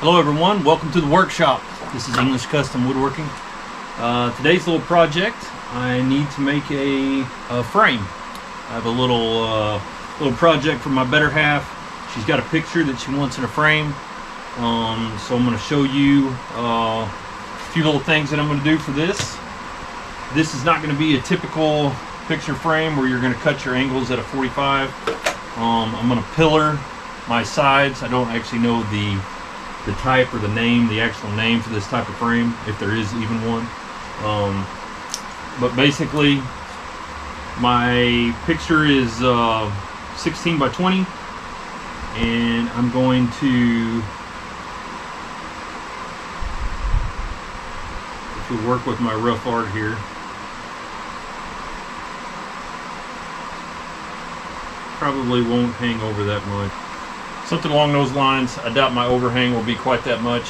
Hello everyone, welcome to the workshop. This is English Custom Woodworking. Today's little project, I need to make a frame. I have a little project for my better half. She's got a picture that she wants in a frame. So I'm going to show you a few little things that I'm going to do for this. This is not going to be a typical picture frame where you're going to cut your angles at a 45. I'm going to pillar my sides. I don't actually know the type or the actual name for this type of frame, if there is even one. But basically, my picture is 16 by 20, and I'm going to, if we work with my rough art here, probably won't hang over that much. Something along those lines. I doubt my overhang will be quite that much.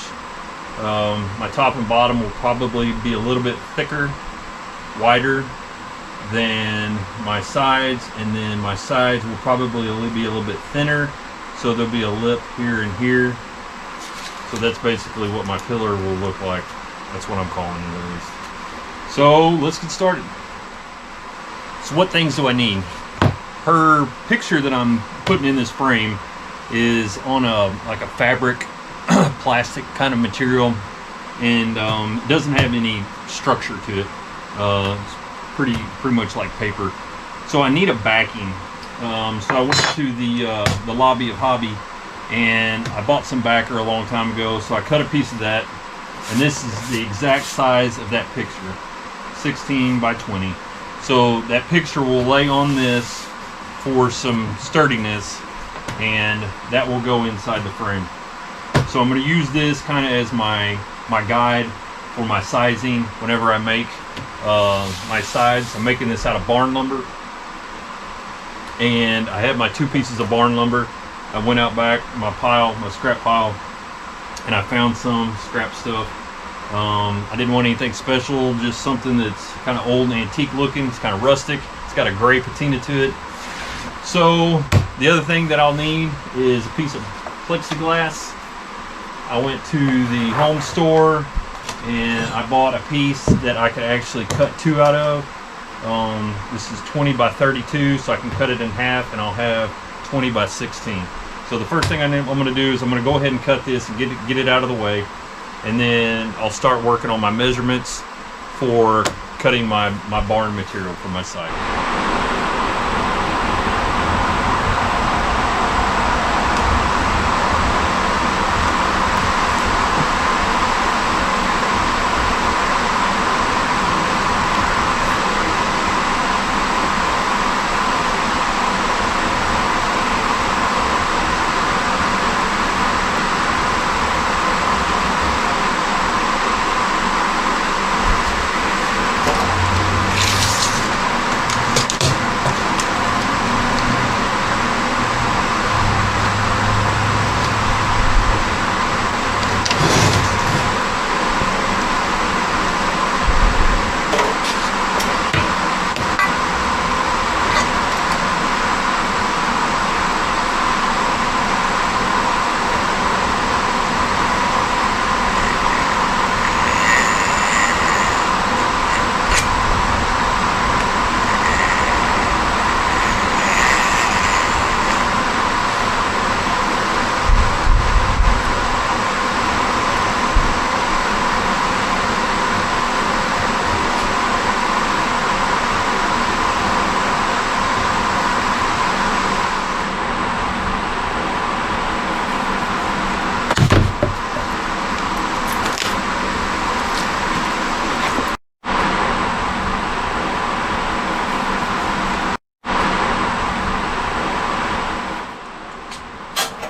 My top and bottom will probably be a little bit thicker, wider than my sides, and then my sides will probably be a little bit thinner, so there'll be a lip here and here. So that's basically what my pillar will look like. That's what I'm calling it, at least. So let's get started. So what things do I need? Her picture that I'm putting in this frame is on like a fabric plastic kind of material, and doesn't have any structure to it. It's pretty much like paper. So I need a backing. So I went to the lobby of Hobby and I bought some backer a long time ago. So I cut a piece of that, and this is the exact size of that picture, 16 by 20. So that picture will lay on this for some sturdiness, and that will go inside the frame. So I'm going to use this kind of as my guide for my sizing whenever I make my sides. I'm making this out of barn lumber, and I have my 2 pieces of barn lumber. I went out back my scrap pile, and I found some scrap stuff. I didn't want anything special, just something that's kind of old and antique looking. It's kind of rustic. It's got a gray patina to it. So the other thing that I'll need is a piece of plexiglass. I went to the home store and I bought a piece that I could actually cut 2 out of. This is 20 by 32, so I can cut it in half, and I'll have 20 by 16. So the first thing I'm going to do is I'm going to go ahead and cut this and get it out of the way, and then I'll start working on my measurements for cutting my barn material for my side.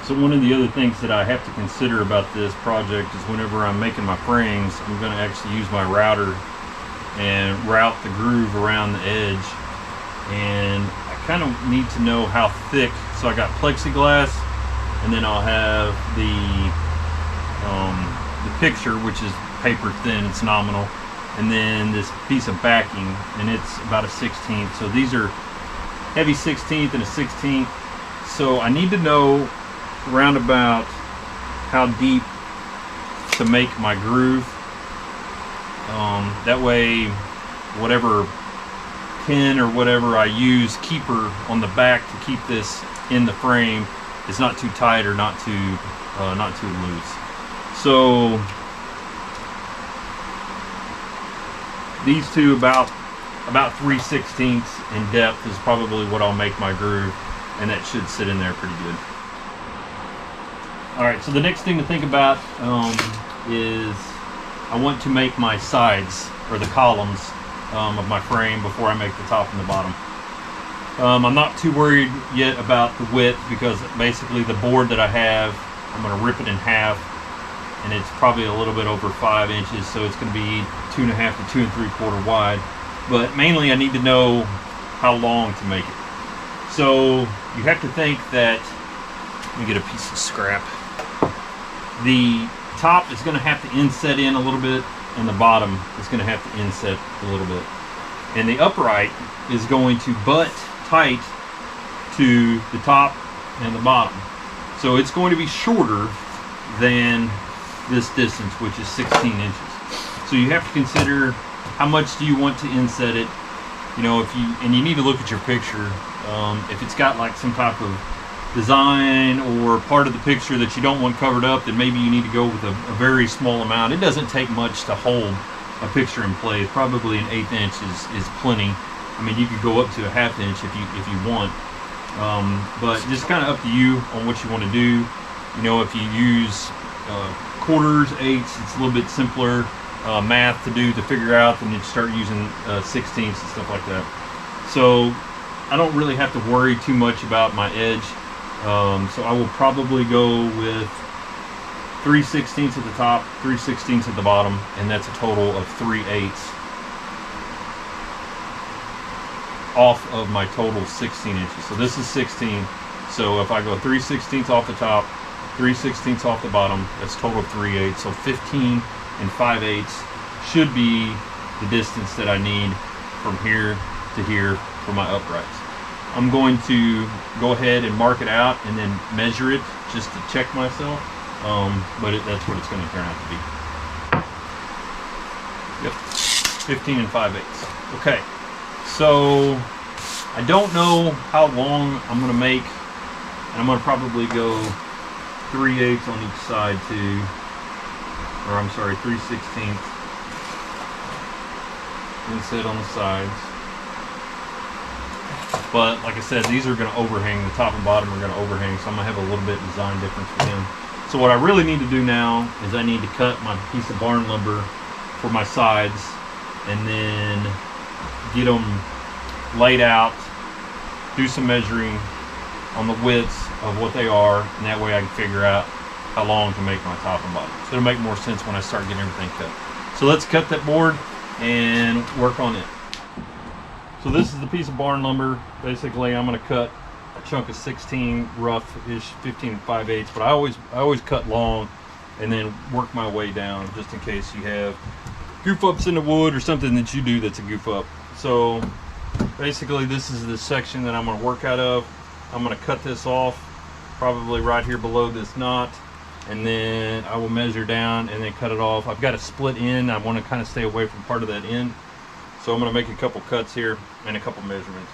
So one of the other things that I have to consider about this project is whenever I'm making my frames, I'm going to actually use my router and route the groove around the edge. And I kind of need to know how thick. So I got plexiglass, and then I'll have the picture, which is paper thin, it's nominal, and then this piece of backing, and it's about a 1/16. So these are heavy 1/16 and a 1/16. So I need to know round about how deep to make my groove. That way, whatever pin or whatever I use, keeper on the back to keep this in the frame, is not too tight or not too loose. So these two about 3/16 in depth is probably what I'll make my groove, and that should sit in there pretty good. All right, so the next thing to think about is I want to make my sides, or the columns of my frame, before I make the top and the bottom. I'm not too worried yet about the width, because basically the board that I have, I'm going to rip it in half, and it's probably a little bit over 5 inches, so it's going to be 2.5 to 2 3/4 wide. But mainly I need to know how long to make it. So you have to think that, let me get a piece of scrap. The top is going to have to inset in a little bit, and the bottom is going to have to inset a little bit. And the upright is going to butt tight to the top and the bottom. So it's going to be shorter than this distance, which is 16 inches. So you have to consider how much do you want to inset it. You know, and you need to look at your picture. If it's got like some type of design or part of the picture that you don't want covered up, then maybe you need to go with a very small amount. It doesn't take much to hold a picture in place. Probably an 1/8 inch is plenty. I mean, you could go up to a 1/2 inch if you want, but just kind of up to you on what you want to do. You know, if you use quarters, eighths, it's a little bit simpler math to do to figure out, then you start using 16ths and stuff like that. So I don't really have to worry too much about my edge. So I will probably go with 3/16 at the top, 3/16 at the bottom, and that's a total of 3/8 off of my total 16 inches. So this is 16. So if I go 3/16 off the top, 3/16 off the bottom, that's total 3/8. So 15 and 5/8 should be the distance that I need from here to here for my uprights. I'm going to go ahead and mark it out and then measure it just to check myself, but that's what it's going to turn out to be. Yep, 15 and 5/8. Okay, so I don't know how long I'm going to make, and I'm going to probably go 3/8 on each side too, or I'm sorry, 3/16 inset on the sides. But like I said, these are going to overhang. The top and bottom are going to overhang, so I'm going to have a little bit design difference with them. So what I really need to do now is I need to cut my piece of barn lumber for my sides, and then get them laid out, do some measuring on the widths of what they are, and that way I can figure out how long to make my top and bottom. So it'll make more sense when I start getting everything cut. So let's cut that board and work on it. So this is the piece of barn lumber. Basically, I'm going to cut a chunk of 16 rough-ish, 15 and 5/8, but I always cut long and then work my way down, just in case you have goof ups in the wood or something that you do that's a goof up. So basically, this is the section that I'm going to work out of. I'm going to cut this off probably right here below this knot, and then I will measure down and then cut it off. I've got a split end. I want to kind of stay away from part of that end. So I'm going to make a couple cuts here and a couple measurements.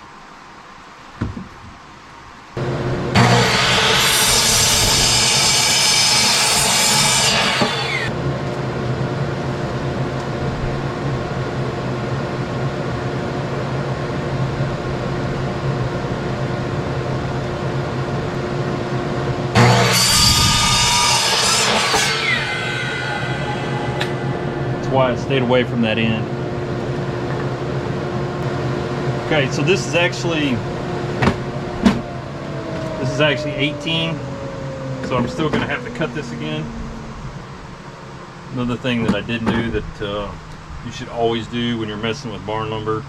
That's why I stayed away from that end. Okay, so this is actually 18, so I'm still going to have to cut this again. Another thing that I didn't do that you should always do when you're messing with barn lumber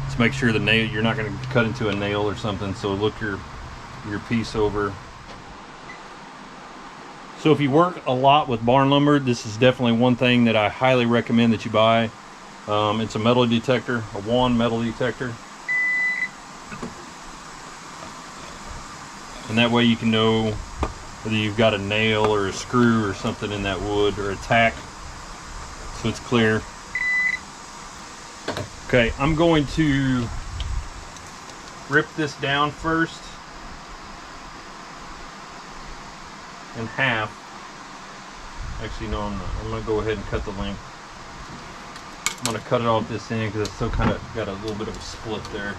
is make sure the nail, you're not going to cut into a nail or something, so look your piece over. So if you work a lot with barn lumber, this is definitely one thing that I highly recommend that you buy. It's a metal detector, a wand metal detector. And that way you can know whether you've got a nail or a screw or something in that wood, or a tack, so it's clear. Okay, I'm going to rip this down first in half. Actually, no, I'm not. I'm going to go ahead and cut the length. I'm going to cut it off this end because it's still kind of got a little bit of a split there.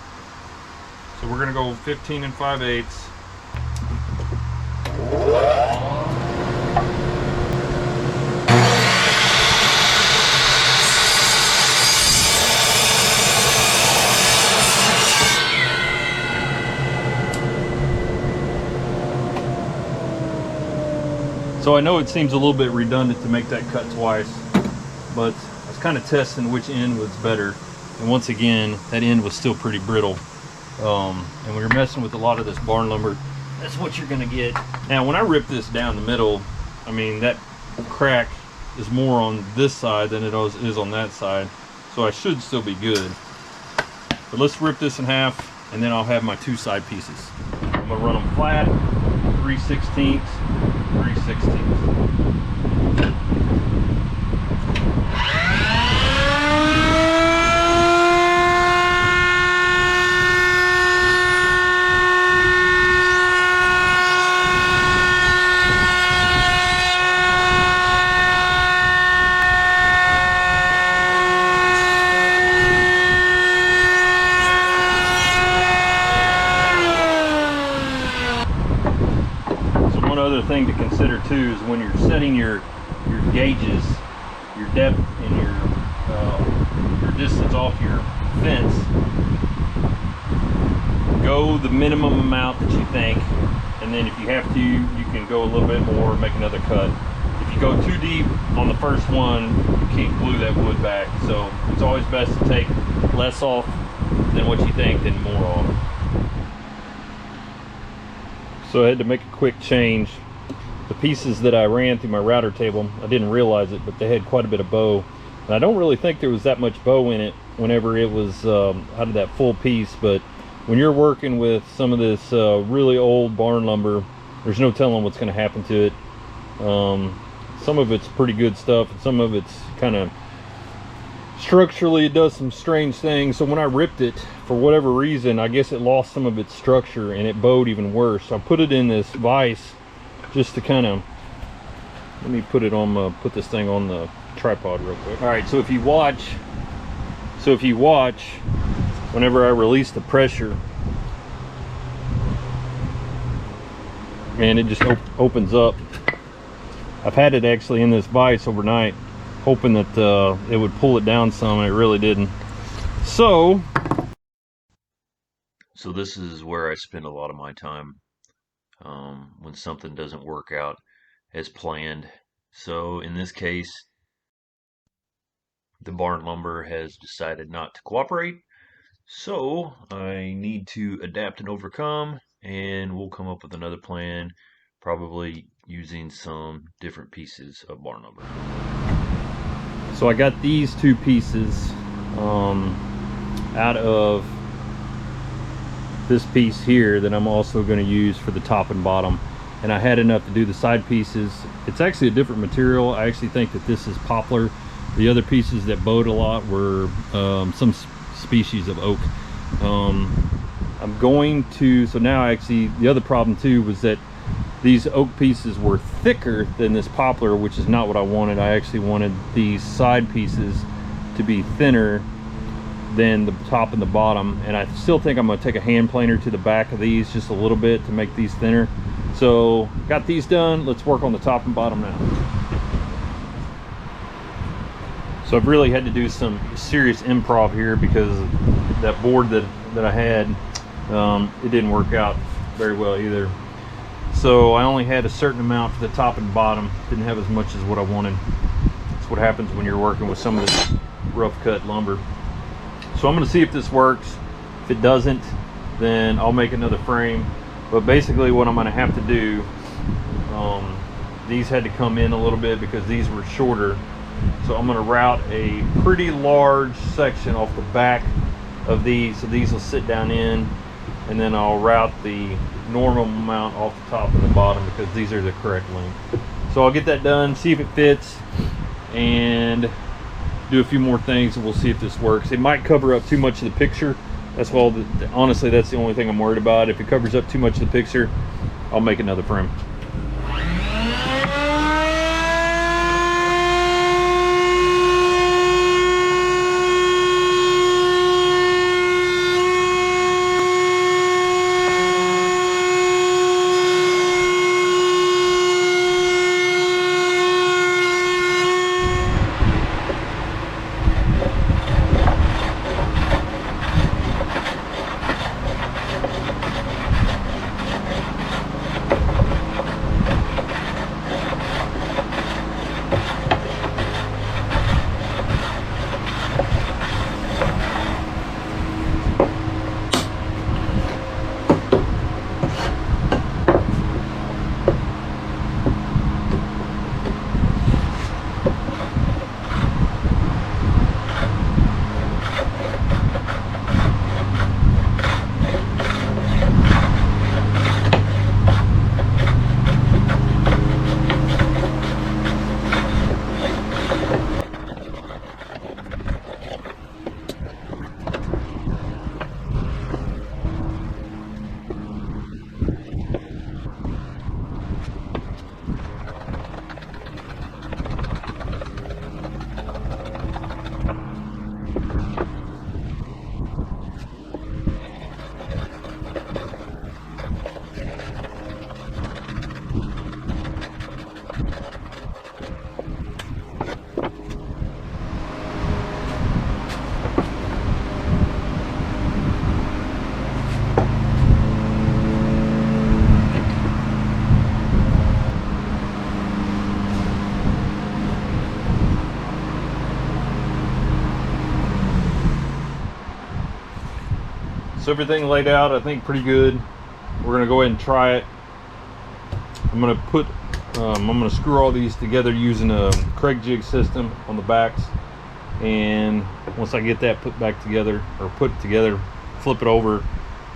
So we're going to go 15 5/8. So I know it seems a little bit redundant to make that cut twice, but I was kind of testing which end was better. And once again, that end was still pretty brittle. And when you're messing with a lot of this barn lumber, that's what you're gonna get. Now, when I rip this down the middle, I mean, that crack is more on this side than it is on that side. So I should still be good. But let's rip this in half, and then I'll have my two side pieces. I'm gonna run them flat, 3/16, 3/16. Thing to consider too is when you're setting your gauges, your depth and your distance off your fence, go the minimum amount that you think, and then if you have to, you can go a little bit more, make another cut. If you go too deep on the first one, you can't glue that wood back. So it's always best to take less off than what you think than more off. So I had to make a quick change. The pieces that I ran through my router table, I didn't realize it, but they had quite a bit of bow. And I don't really think there was that much bow in it whenever it was out of that full piece, but when you're working with some of this really old barn lumber, there's no telling what's going to happen to it. Some of it's pretty good stuff, and some of it's kind of structurally, it does some strange things. So when I ripped it, for whatever reason, I guess it lost some of its structure and it bowed even worse. So I put it in this vise just to kind of, let me put it on, put this thing on the tripod real quick. All right, so if you watch, whenever I release the pressure, man, it just opens up. I've had it actually in this vise overnight, hoping that it would pull it down some, and it really didn't. So this is where I spend a lot of my time. When something doesn't work out as planned. So in this case, the barn lumber has decided not to cooperate. So I need to adapt and overcome, and we'll come up with another plan, probably using some different pieces of barn lumber. So I got these two pieces out of this piece here that I'm also going to use for the top and bottom, and I had enough to do the side pieces. It's actually a different material. I actually think that this is poplar. The other pieces that bowed a lot were some species of oak. I'm going to, so now actually the other problem too was that these oak pieces were thicker than this poplar, which is not what I wanted. I actually wanted these side pieces to be thinner than the top and the bottom, and I still think I'm going to take a hand planer to the back of these just a little bit to make these thinner. So got these done. Let's work on the top and bottom now. So I've really had to do some serious improv here because that board that I had, it didn't work out very well either. So I only had a certain amount for the top and bottom, didn't have as much as what I wanted. That's what happens when you're working with some of this rough cut lumber. So I'm going to see if this works. If it doesn't, then I'll make another frame. But basically what I'm going to have to do, these had to come in a little bit because these were shorter. So I'm going to route a pretty large section off the back of these, so these will sit down in, and then I'll route the normal amount off the top and the bottom because these are the correct length. So I'll get that done, see if it fits, and do a few more things, and we'll see if this works. It might cover up too much of the picture. That's all. Honestly, that's the only thing I'm worried about. If it covers up too much of the picture, I'll make another frame. So everything laid out, I think pretty good. We're gonna go ahead and try it. I'm gonna screw all these together using a kreg jig system on the backs, and once I get that put back together, or put it together, flip it over,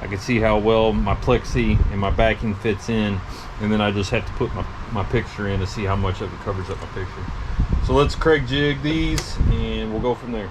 I can see how well my plexi and my backing fits in, and then I just have to put my picture in to see how much of it covers up my picture. So let's kreg jig these, and we'll go from there.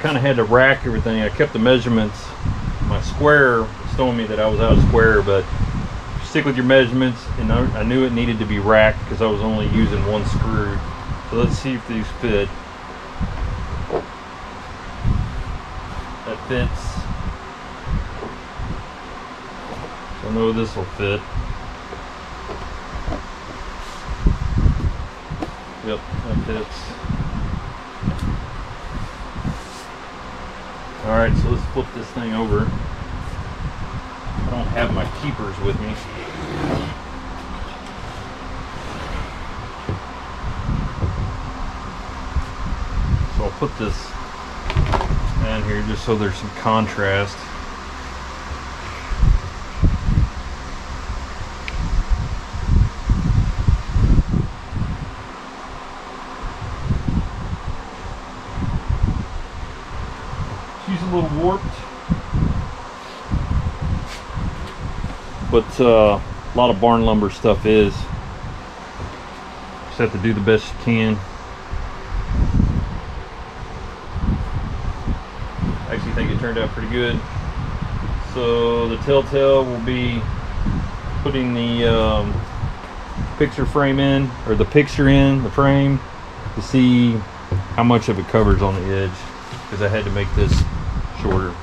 kind of had to rack everything. I kept the measurements. My square was telling me that I was out of square, but stick with your measurements, and I knew it needed to be racked because I was only using one screw. So let's see if these fit. That fits. So I know this will fit. Yep, that fits. Alright, so let's flip this thing over. I don't have my keepers with me. So I'll put this down here just so there's some contrast. She's a little warped, but a lot of barn lumber stuff is. Just have to do the best you can. I actually think it turned out pretty good. So the telltale will be putting the picture frame in, or the picture in the frame, to see how much of it covers on the edge, because I had to make this shorter.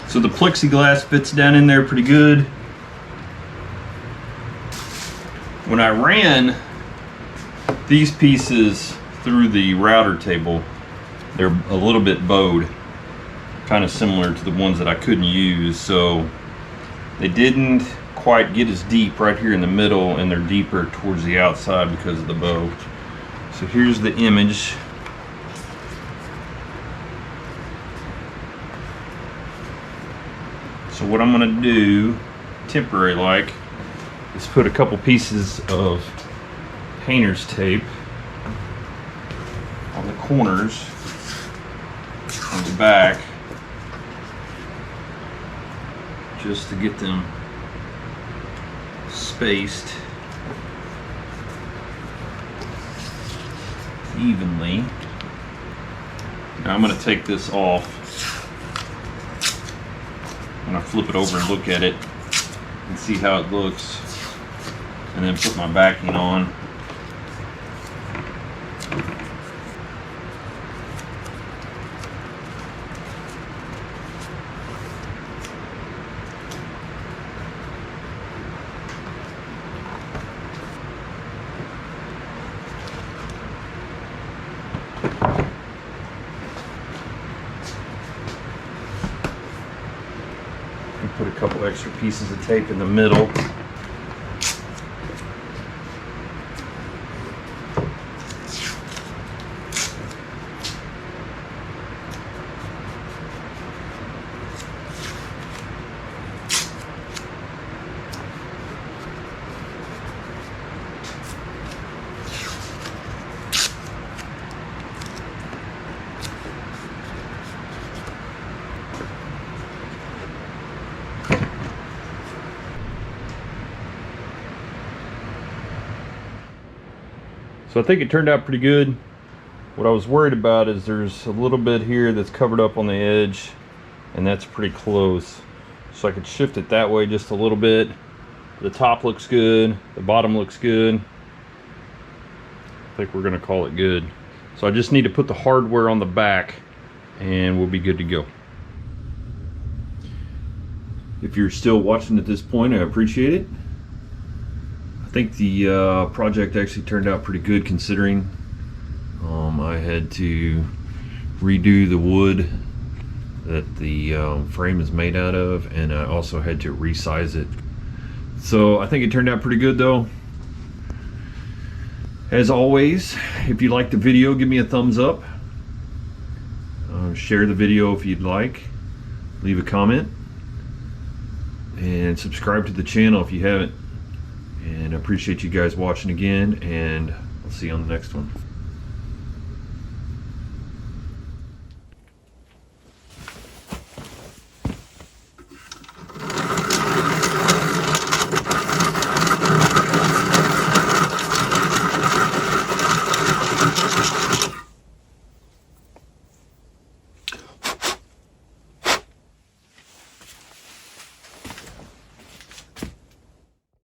So the plexiglass fits down in there pretty good. When I ran these pieces through the router table, they're a little bit bowed, kind of similar to the ones that I couldn't use. So they didn't quite get as deep right here in the middle, and they're deeper towards the outside because of the bow. So here's the image. So what I'm going to do, temporary like, is put a couple pieces of painter's tape on the corners, on the back, just to get them spaced evenly. Now I'm going to take this off. I'm going to flip it over and look at it and see how it looks, and then put my backing on. Put a couple extra pieces of tape in the middle. So I think it turned out pretty good. What I was worried about is there's a little bit here that's covered up on the edge, and that's pretty close. So I could shift it that way just a little bit. The top looks good, the bottom looks good. I think we're gonna call it good. So I just need to put the hardware on the back and we'll be good to go. If you're still watching at this point, I appreciate it. I think the project actually turned out pretty good considering I had to redo the wood that the frame is made out of, and I also had to resize it. So I think it turned out pretty good though. As always, if you liked the video, give me a thumbs up. Share the video if you'd like. Leave a comment. And subscribe to the channel if you haven't. And I appreciate you guys watching again, and I'll see you on the next one.